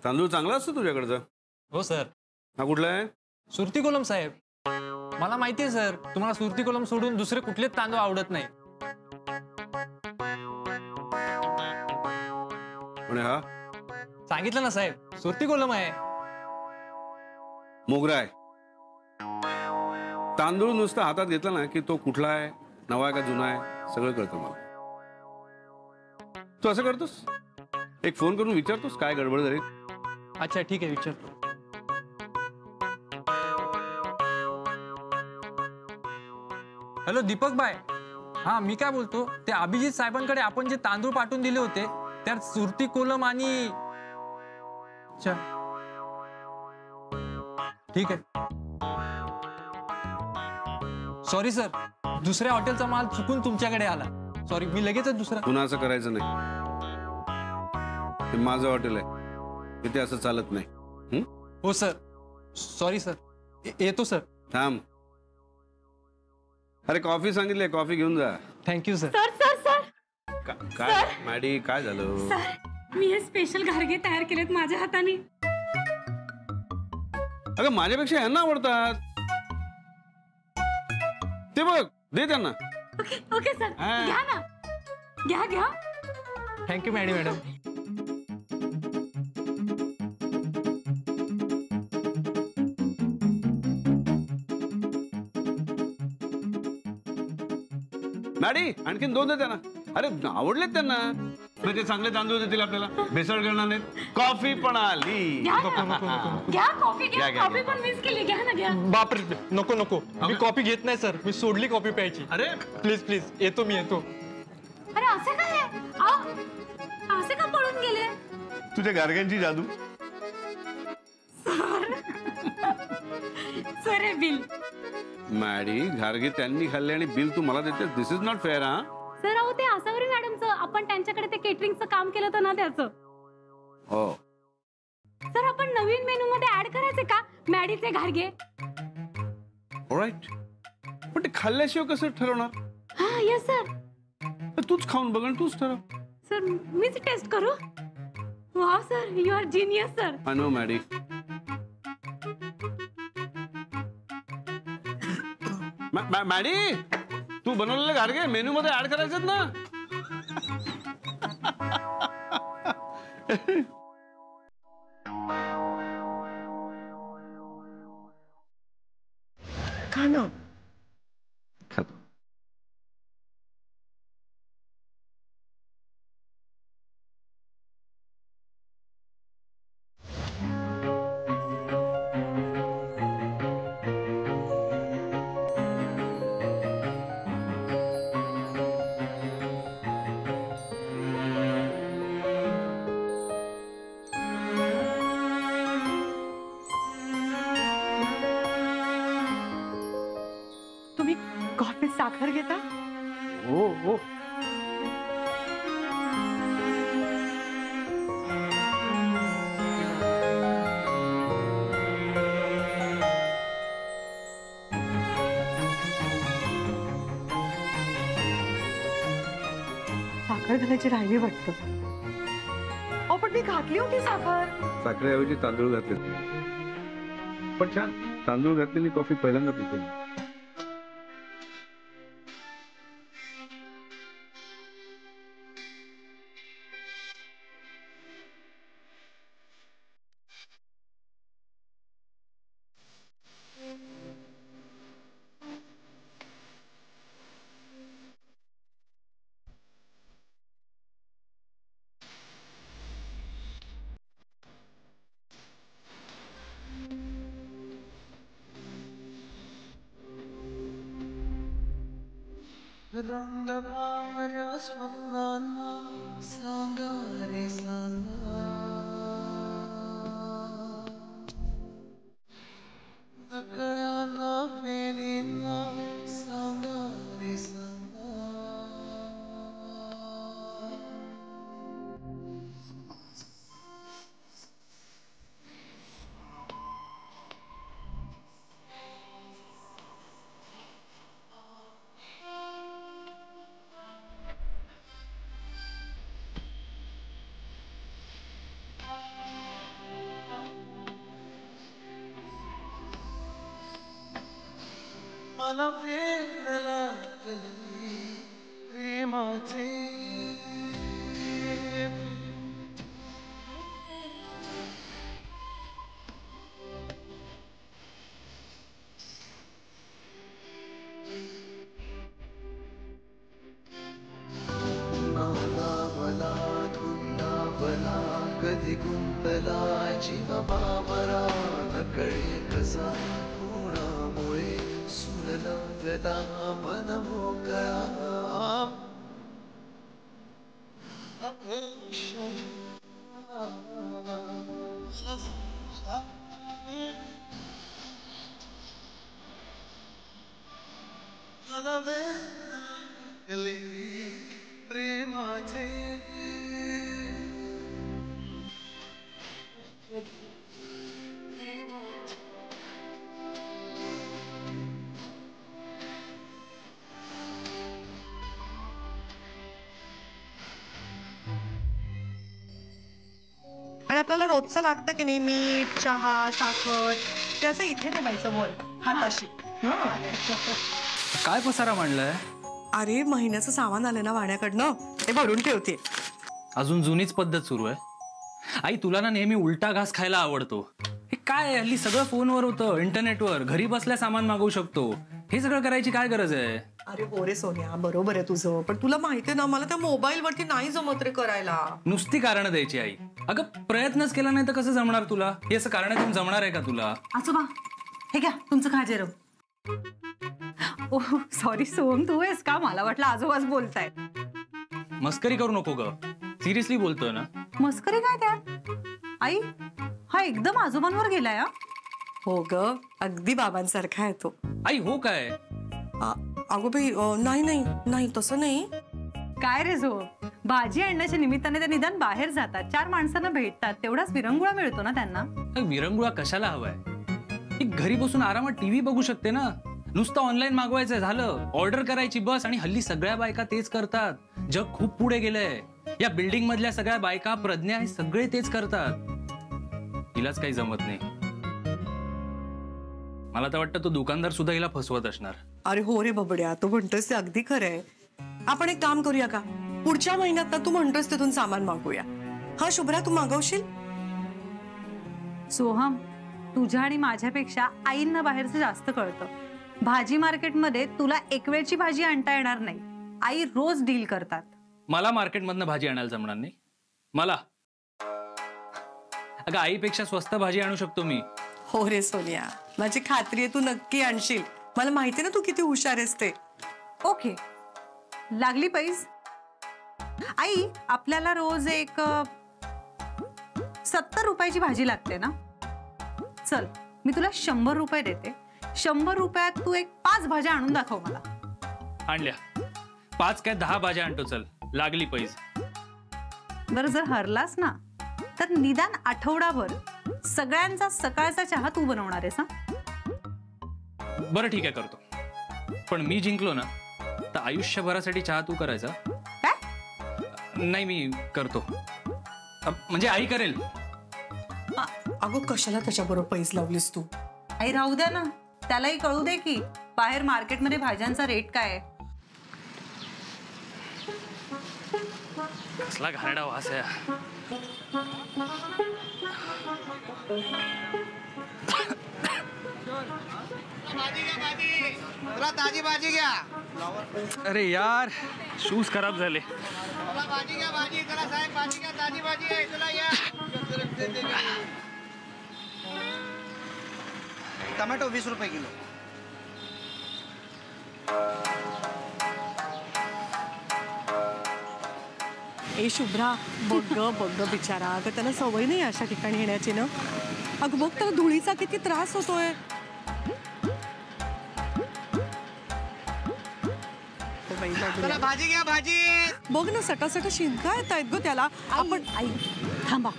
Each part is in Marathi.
तांदूळ चांगला असतो तुझ्याकडचा? हो सर. हा कुठला आहे? सुरती कोलम साहेब. मला माहिती आहे सर, तुम्हाला सुरती कोलम सोडून दुसरे कुठलेच तांदूळ आवडत नाही. आणि हा? सांगितलं ना साहेब, सुरती कोलम आहे. मोगरा आहे. तांदूळ नुसता हातात घेतला ना की तो कुठला आहे, नवा आहे का जुना आहे सगळं कळतं मला. तू असं करतोस? एक फोन करून विचारतोस काय गडबड झाली? अच्छा ठीक आहे, विचारतो. Hello Deepak bye. हा मी काय बोलतो, ते अभिजित साहेबांकडे आपण जे तांदूळ पाठवून दिले होते त्यात सुरती कोलम आणि अच्छा ठीक आहे. सॉरी सर, दुसऱ्या हॉटेलचा माल चुकून तुमच्याकडे आला. सॉरी, मी लगेचच दुसरा. पुन्हा असं करायचं नाही. हे माझं हॉटेल आहे, इथे असं चालत नाही. हो सर, सॉरी सर. येतो सर. थांब. अरे कॉफी सांगितली, कॉफी घेऊन जा. Thank you sir. Sir sir sir काय मॅडी, काय झालं? सर, मी हे स्पेशल घारगे तयार केलेत माझ्या हाताने. अगं माझ्यापेक्षा यांना आवडतात ते, बघ दे त्यांना. ओके ओके सर, हा. घ्या ना, घ्या घ्या. Thank you madam. मॅडी आणखीन 2 दे त्यांना. अरे आवडलेत त्यांना, म्हणजे चांगले तांदूळ देतील आपल्याला, भेसळ करणार नाहीत. कॉफी पण आली. घ्या ना. घ्या कॉफी, घ्या. घ्या. कॉफी पण मिस केली, घ्या ना, घ्या. बापरे, नको नको, मी कॉफी घेत नाही सर. मी सोडली कॉफी प्यायची. अरे प्लीज प्लीज, येतो मी, येतो. अरे असे काय आहे? अहो, असे का पळून गेले? तुझ्या गारग्यांची जादू. सर हे बिल. मॅडी, घारगे त्यांनी खाल्ले आणि बिल तू मला देते. दिस इज नॉट फेअर. हा सर, अहो ते आसावरी मॅडमचं, आपण त्यांच्याकडे ते केटरिंगचं काम केलं होतं ना त्याचं. हो. सर, आपण नवीन मेनू मध्ये ऍड करायचे का मॅडीचे घारगे? ऑलराइट, पण ते खाल्ल्याशिवाय कसं ठरवणार? हा येस सर. तूच खाऊन बघ आणि तूच ठरव. सर मीच टेस्ट करू? वाह sir, you are genius sir. I know Maddy. Maddy, तू बनवलेले घारगे मेनू मध्ये ऍड करायचे ना. खाना खातो. तुम्ही कॉफीत साखर घेता? हो हो. साखर घालायची राहिली वाटतं. अहो पण मी घातली होती साखर. साखरेऐवजी तांदूळ घातले. पण छान, तांदूळ घातलेली कॉफी पहिल्यांदा पिते. मला वेदना प्रेमाचे कधी गुंतला जीव बाबरा नकळे कसा कोणामुळे सुरला व्यथा मन मोकळा प्रेमाचे आणि आपल्याला रोजचं लागतं की नाही मीठ चहा साखर त्याचं इथे ठेवायचं वर हाताशी काय पसारा मांडलाय? अरे महिन्याचं सामान आलं ना वाड्याकडनं ते भरून ठेवते. अजून जुनीच पद्धत सुरू आहे. आई तुला ना नेहमी उलटा घास खायला आवडतो. हे काय आहे? हल्ली सगळं फोनवर होतं, इंटरनेटवर, घरी बसल्या सामान मागवू शकतो. हे सगळं करायची काय गरज आहे? अरे हो रे सोन्या बरोबर आहे तुझं पण तुला माहितीये ना मला त्या मोबाईल वरती नाही जमत रे करायला. नुसती कारण द्यायची आई. अगं प्रयत्नच केला नाही तर कसं जमणार तुला? हे असं कारण देऊन जमणार आहे का तुला? आजोबा हे घ्या तुमचं खाजेरव. ओह सॉरी सोहम तू आहेस का? मला वाटलं आजोबाच बोलताय. मस्करी करू नको ग, सिरियसली बोलतोय ना. मस्करी काय त्यात? आई हा एकदम आजोबांवर गेलाय. हो ग अगदी बाबांसारखा आहे तो. आई हो काय? अगो बाई नाही नाही नाही तसं नाही. काय रे झो भाजी आणण्याच्या निमित्ताने ते निदान बाहेर जातात, 4 माणसांना भेटतात, तेवढाच विरंगुळा मिळतो ना त्यांना. विरंगुळा कशाला हवाय? ही घरी बसून आरामात टीव्ही बघू शकते ना. नुसतं ऑनलाईन मागवायचं झालं, ऑर्डर करायची बस. आणि हल्ली सगळ्या बायका तेच करतात. जग खूप पुढे गेलंय. या बिल्डिंग मधल्या सगळ्या बायका, प्रज्ञा हे सगळे तेच करतात. हिलाच काही जमत नाही. मला तर वाटतं तो दुकानदार सुद्धा हिला फसवत असणार. अरे हो रे बबड्या तू म्हणतोस ते अगदी खरंय. आपण एक काम करूया का पुढच्या महिन्यात ना तू म्हणतोस तिथून सामान मागवूया. हा शुभ्रा तू मागवशील? सोहम तुझ्या आणि माझ्यापेक्षा आईंना बाहेरचं जास्त कळतं. भाजी मार्केटमध्ये तुला एक वेळची भाजी आणता येणार नाही. आई रोज डील करतात. मला मार्केटमधनं भाजी आणायला जमणार नाही. मला अगं आईपेक्षा स्वस्त भाजी आणू शकतो मी. हो रे सोनिया माझी खात्री आहे तू नक्की आणशील. मला माहिती ना तू किती हुशार आहेस ते. ओके लागली पैस. आई आपल्याला रोज एक 70 रुपयाची भाजी लागते ना. चल मी तुला 100 रुपये देते. 100 रुपयात तू एक 5 भाज्या आणून दाखव मला. आणल्या 5 काय 10 भाज्या आणतो. चल लागली पैस. बरं जर हरलास ना तर निदान आठवडाभर सगळ्यांचा सकाळचा चहा तू बनवणार आहेस. बरं ठीक आहे करतो. पण मी जिंकलो ना तर आयुष्यभरासाठी चहा तू करायचा. काय? नाही मी करतो. म्हणजे आई करेल. अगो कशाला त्याच्याबरोबर पैसे लावलीस तू? आई राहू द्या ना, त्यालाही कळू दे की बाहेर मार्केटमध्ये भाज्यांचा रेट काय आहे. कसला घाणेरडा वास आहे. ताजी भाजी घ्या. अरे यार शूज खराब झाले. भाजी घ्या भाजी जरा साहेब भाजी घ्या ताजी भाजी आहे तुला या. टोमॅटो 20 रुपये किलो. ए शुभ्रा बघ बिचारा. अगं त्याला सवय नाही अशा ठिकाणी येण्याची ना. अगं बघ त्याला धुळीचा किती त्रास होतोय. भाजी घ्या भाजी. बघ ना सटासटा शिंका येत आहेत ग त्याला. आपण आई थांबा,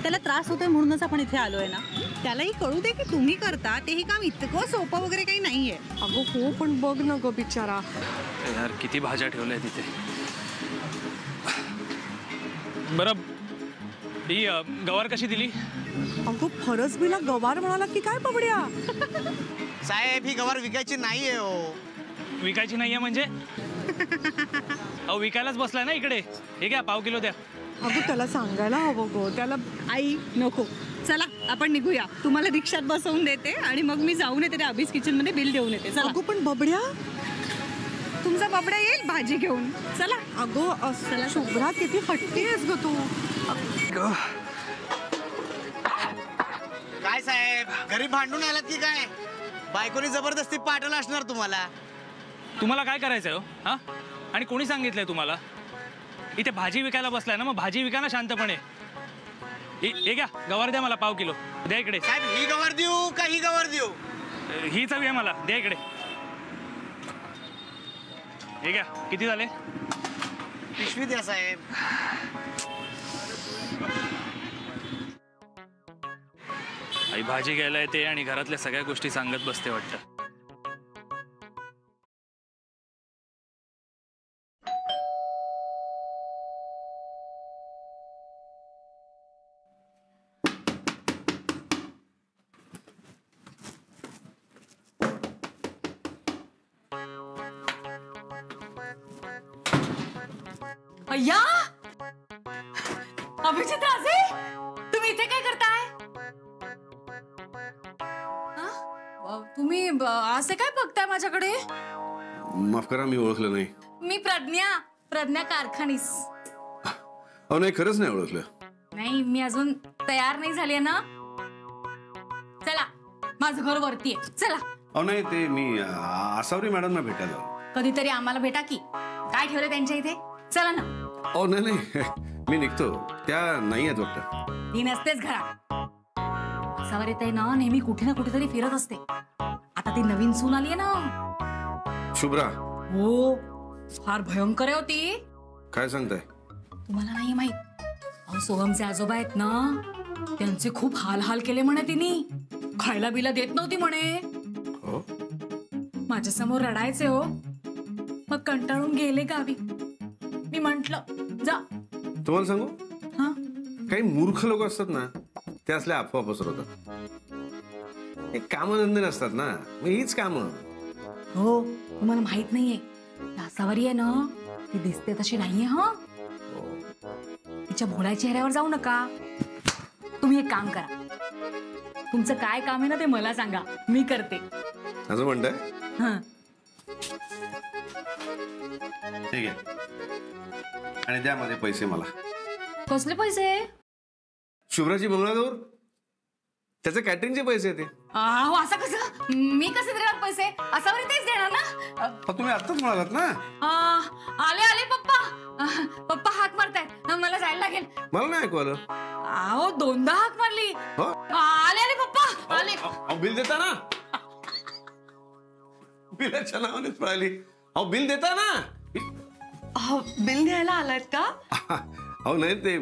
त्याला त्रास होतोय म्हणूनच आपण इथे आलोय ना. त्यालाही कळू दे की तुम्ही करता तेही काम इतकं सोपं वगैरे काही नाहीये. अगं हो पण बघ ना ग बिचारा. यार किती भाज्या ठेवल्या तिथे. बरं ही गवार कशी दिली? अगो फरसबीला गवार म्हणाला की काय पबड्या? साहेब ही गवार विकायची नाहीये हो. विकायची नाहीये म्हणजे? अहो विकायलाच बसलाय ना इकडे. हे घ्या, पाव किलो द्या. अगो त्याला सांगायला हवं गो त्याला. आई नको, चला आपण निघूया. तुम्हाला रिक्षात बसवून देते आणि मग मी जाऊन येते त्या अभीस किचन मध्ये बिल देऊन येते. चला. अगो पण बबड्या. तुमचा बबड्या येईल भाजी घेऊन. चला. अगो चला शुभ्रा किती हट्टी आहेस ग तू. काय साहेब घरी भांडून आलात की काय? बायकोनी जबरदस्ती पाठवलं असणार तुम्हाला. तुम्हाला काय करायचंय हो? हा, आणि कोणी सांगितलंय तुम्हाला? इथे भाजी विकायला बसलाय ना, मग भाजी विका ना शांतपणे. हे घ्या, गवार द्या मला पाव किलो. द्या इकडे. साहेब ही गवार देऊ का ही गवार देऊ? हीच हवी आहे मला. द्या इकडे. हे घ्या, किती झाले? पिशवी द्या साहेब. आई भाजी घ्यायला येते आणि घरातल्या सगळ्या गोष्टी सांगत बसते वाटतं. अय्या, अभिजित राजे, तुम्ही इथे काय करताय? तुम्ही असे काय बघताय माझ्याकडे? माफ करा, मी ओळखलं नाही. मी प्रज्ञा कारखानीस. अहो नाही, खरंच नाही ओळखलं. नाही, मी अजून तयार नाही झाली ना. चला, माझं घर वरती आहे. चला. अहो नाही, ते मी आसावरी मॅडमना भेटायला. कधीतरी आम्हाला भेटा की. काय ठेवलं त्यांच्या इथे? चला ना. अहो नाही, मी निघतो. त्या नाही आहेत वाटतं. ती नसतेच घरात. सवारी ताई ना नेहमी कुठे ना कुठेतरी फिरत असते. आता ती नवीन सून आली आहे ना, शुभ्रा. हो, फार भयंकर आहे होती. काय सांगताय? तुम्हाला नाही माहित? अहो सोहमचे आजोबा आहेत ना, त्यांचे खूप हाल केले म्हणे तिने. खायला बिला देत नव्हती म्हणे. हो, माझ्या समोर रडायचे हो. मग कंटाळून गेले गावी. मी म्हंटल जा. तुम्हाला सांगू, हा, काही मूर्ख लोक असतात ना, ते असल्या अफवा पसरवतात. हे कामधंदे नसतात ना, मग हीच कामं. हो, तुम्हाला माहित नाहीये, सावरी आहे ना, ती दिसते तशी नाहीये. हा, तिच्या भोळ्या चेहऱ्यावर जाऊ नका. तुम्ही एक काम करा, तुमचं काय काम आहे ना ते मला सांगा, मी करते. असं म्हणताय? हा, ठीक आहे. आणि द्या माझे पैसे मला. कसले पैसे? शुभ्राची मंगळागौर, त्याचे कॅटरिंगचे पैसे ते. अहो असं कसं? मी कसे देणार पैसे? असावरी तेच देणार ना. तुम्ही आत्ताच म्हणालात ना. आले पप्पा. पप्पा हाक मारतायत, मला जायला लागेल. मला नाही ऐकू आलं. अहो दोनदा हाक मारली. हो? आले पप्पा आले. बिल देता ना. बिलाच्या नावानेच पळाली. अहो बिल देता ना. बिल द्यायला आलायत का? अहो नाही, ते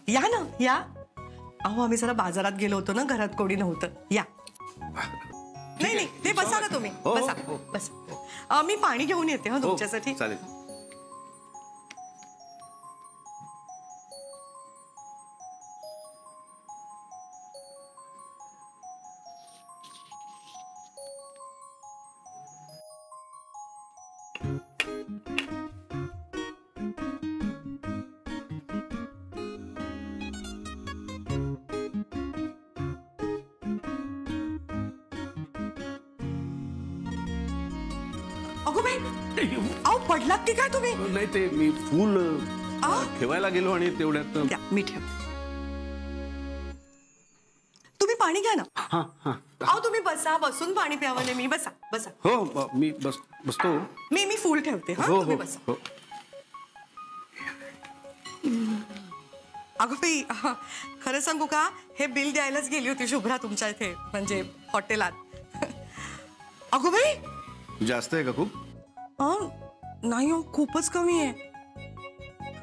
या ना या. अहो आम्ही जरा बाजारात गेलो होतो ना, घरात कोणी नव्हतं. या. नाही ते बसा ना तुम्ही. हो, बसा हो. बसा. मी पाणी घेऊन येते हा तुमच्यासाठी. चालेल. अगो बाई, अहो पडलात की काय तुम्ही? नाही, ते मी फुल ठेवायला गेलो आणि तेवढ्यात. द्या, मी ठेव. तुम्ही पाणी घ्या ना. अहो तुम्ही बसा, बसून पाणी प्यावं नाही. मी बसा बसा. हो, मी बसतो. मी फुल ठेवते. हा, हो तुम्ही हो बसा. हो. अगं बाई, खरं सांगू का, हे बिल द्यायलाच गेली होती शुभ्रा तुमच्या इथे, म्हणजे हॉटेलात. अगो बाई, जास्त आहे का खूप? नाही हो, खूपच कमी आहे.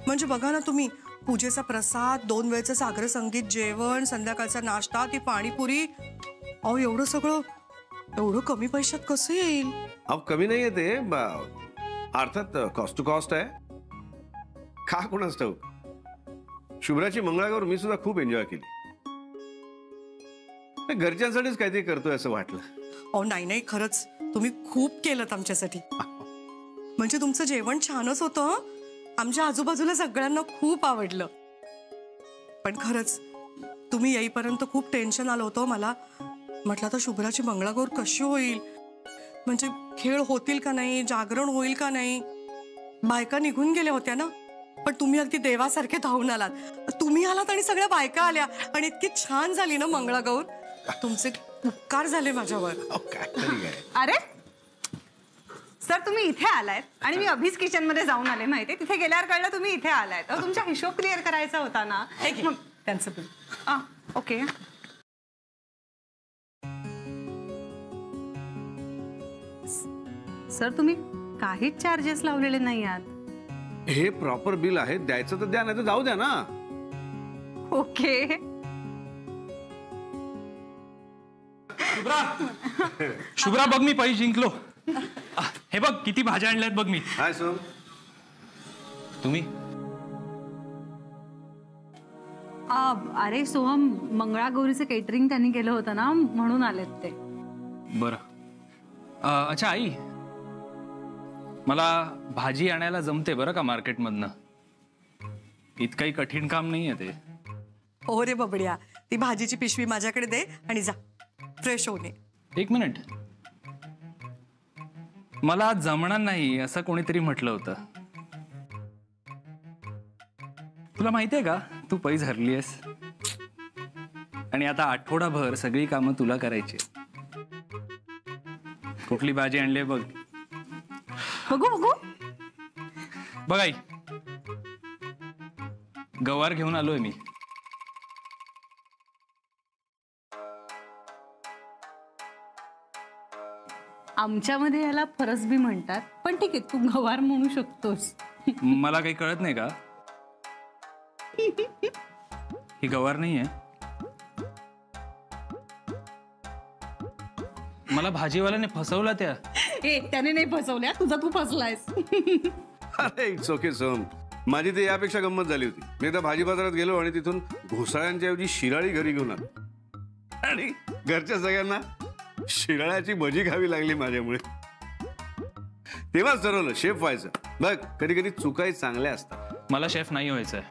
म्हणजे बघा ना तुम्ही, पूजेचा प्रसाद, 2 वेळचं सागर संगीत जेवण, संध्याकाळचा नाश्ता, ती पाणीपुरी. अहो एवढं सगळं एवढं कमी पैशात कसं येईल? अहो कमी नाही आहे ते, अर्थात कॉस्ट टू कॉस्ट आहे. का कोणास ठाऊक. शुभ्राची मंगळागौर मी सुद्धा खूप एन्जॉय केली. घरच्यांसाठीच काहीतरी करतोय असं वाटलं. अहो नाही नाही, खरंच तुम्ही खूप केलं आमच्यासाठी. म्हणजे तुमचं जेवण छानच होतं हं. आमच्या आजूबाजूला सगळ्यांना खूप आवडलं. पण खरंच तुम्ही येईपर्यंत खूप टेन्शन आलं होतं मला. म्हटलं तर शुभ्राची मंगळागौर कशी होईल, म्हणजे खेळ होतील का नाही, जागरण होईल का नाही. बायका निघून गेल्या होत्या ना, पण तुम्ही अगदी देवासारखे धावून आलात. तुम्ही आलात आणि सगळ्या बायका आल्या आणि इतकी छान झाली ना मंगळागौर. तुमचे उपकार झाले माझ्यावर. अरे सर, तुम्ही इथे आलायत आणि मी अभिज किचन मध्ये जाऊन आले माहितीये. तिथे गेल्यावर कळलं तुम्ही इथे आलायत. तुमचा हिशोब क्लिअर करायचा होता ना. मग त्यांचं बिल. ओके. सर, तुम्ही काहीच चार्जेस लावलेले नाही आहात. हे प्रॉपर बिल आहे, द्यायचं तर द्या, नाही तर जाऊ द्या ना. ओके. शुभ्रा बघ, मी पैसे जिंकलो. हे बघ किती भाज्या आणल्यात बघ मी. हाय सोम. तुम्ही? अरे सोहम, मंगळागौरीचं केटरिंग त्यांनी केलं होतं ना, म्हणून आलेत ते. बरं. अच्छा आई, मला भाजी आणायला जमते बरं का मार्केटमधनं. इतकंही कठीण काम नाहीये ते. हो रे बबड्या, ती भाजीची पिशवी माझ्याकडे दे आणि जा फ्रेश होऊन ये. एक मिनिट, मला जमणार नाही असं कोणीतरी म्हटलं होतं. तुला माहितीये का, तू पैज हरलीयस आणि आता आठवडाभर सगळी कामं तुला करायची. कुठली भाजी आणली बघ. बघू बघू. बघ आई, गवार घेऊन आलोय मी. आमच्यामध्ये याला फरसबी म्हणतात, पण ठीक आहे, तू गवार म्हणू शकतोस. मला काही कळत नाही का? ही गवार नाहीये. मला भाजीवाल्याने फसवला त्या. त्याने नाही फसवल्या, तुझा तू फसलायस. अरे इट्स ओके सोम, माझी ते यापेक्षा गंमत झाली होती. मी एकदा भाजी बाजारात गेलो आणि तिथून घोसाळ्यांच्या ऐवजी शिराळी घरी घेऊन आलो आणि घरच्या सगळ्यांना शिराळ्याची भजी खावी लागली माझ्यामुळे. तेव्हाच ठरवलं शेफ व्हायचं. बघ, कधी कधी चुकाही चांगल्या असतात. मला शेफ नाही व्हायचंय.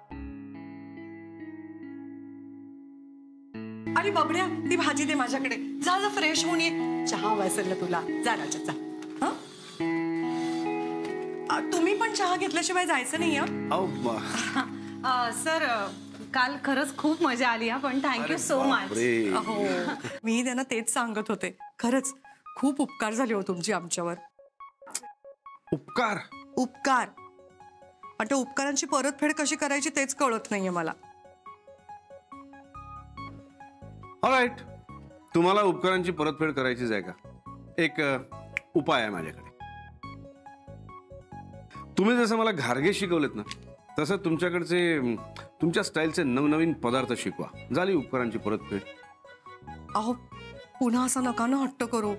अरे बबड्या, ती भाजी दे माझ्याकडे. जा जा फ्रेश होऊन ये. चहा हवा असेल ना तुला, जा राजा जा. तुम्ही पण चहा घेतल्याशिवाय जायचं नाही. सर, काल खरंच खूप मजा आली हा, पण थँक्यू सो मच. हो, मी त्यांना तेच सांगत होते. खरंच खूप उपकार झाले हो तुमची आमच्यावर. उपकार उपकार, पण त्या उपकारांची परतफेड कशी करायची तेच कळत नाहीये मला. ऑलराईट, तुम्हाला उपकारांची परतफेड करायचीच आहे का? एक उपाय आहे माझ्याकडे. तुम्ही जसं मला घारगे शिकवलेत ना, तसं तुमच्याकडचे तुमच्या स्टाईलचे नवनवीन पदार्थ शिकवा. झाली उपकारांची परतफेड. अहो, पुन्हा असं नका ना हट्ट करू.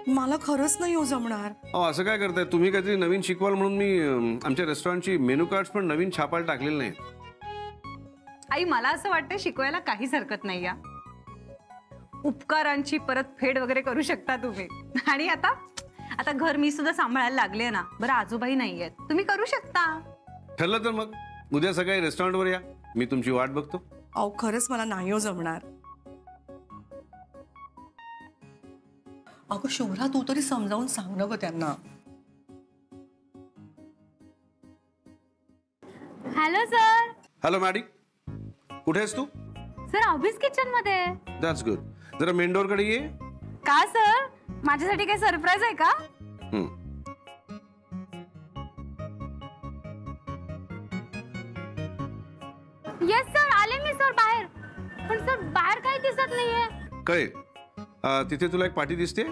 मला खरंच नाही हो जमणार. असं काय करताय तुम्ही? काहीतरी नवीन शिकवाल म्हणून मी आमच्या रेस्टॉरंटची मेनू कार्ड्स पण नवीन छापायला टाकलेले नाही. आई, मला असं वाटतं शिकवायला काहीच हरकत नाही या. उपकारांची परतफेड वगैरे करू शकता तुम्ही. आणि आता घर मी सुद्धा सांभाळायला लागले ना. बरं, आजोबाई नाहीयेत, तुम्ही करू शकता. ठरलं तर मग उद्या सकाळी रेस्टॉरंटवर या, मी तुमची वाट बघतो. अहो खरंच मला नाही हो जमणार. अगं शुभ्रा, तू तरी समजावून सांग ना ग त्यांना. Hello sir. हॅलो मॅडी, कुठे आहेस तू? सर, ऑफिस किचन मध्ये. That's good. जरा मेन डोअर कडे ये. का सर, माझ्यासाठी काही सरप्राईज आहे का? येस सर, आले मी सर बाहेर. पण सर, बाहेर काही दिसत नाहीये. कळे तिथे तुला एक पाटी दिसते.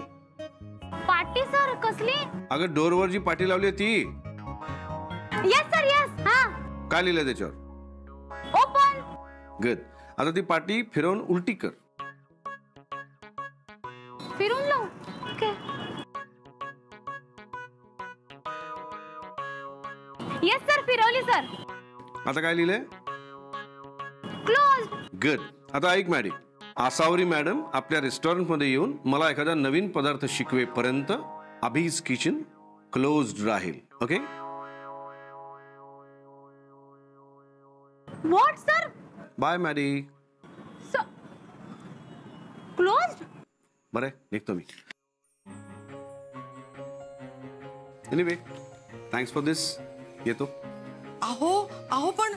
पाटी सर? कसली? अगं डोअरवर जी पाटी लावली आहे ती. Yes sir, yes. हा, काय लिहिलंय त्याच्यावर? ओपन. गुड. आता ती पाटी फिरवून उलटी कर. फिरून लावू. ओके. येस सर, फिरवली सर. आता काय लिहिलंय? क्लोज. गुड. आता ऐक मॅडी, आसावरी मॅडम आपल्या रेस्टॉरंटमध्ये येऊन मला एखादा नवीन पदार्थ शिकवेपर्यंत अभीज किचन क्लोज्ड राहील. Okay? What sir? Bye Maddy. Close. बरं निघतो मी. Anyway thanks for this. येतो. अहो अहो पण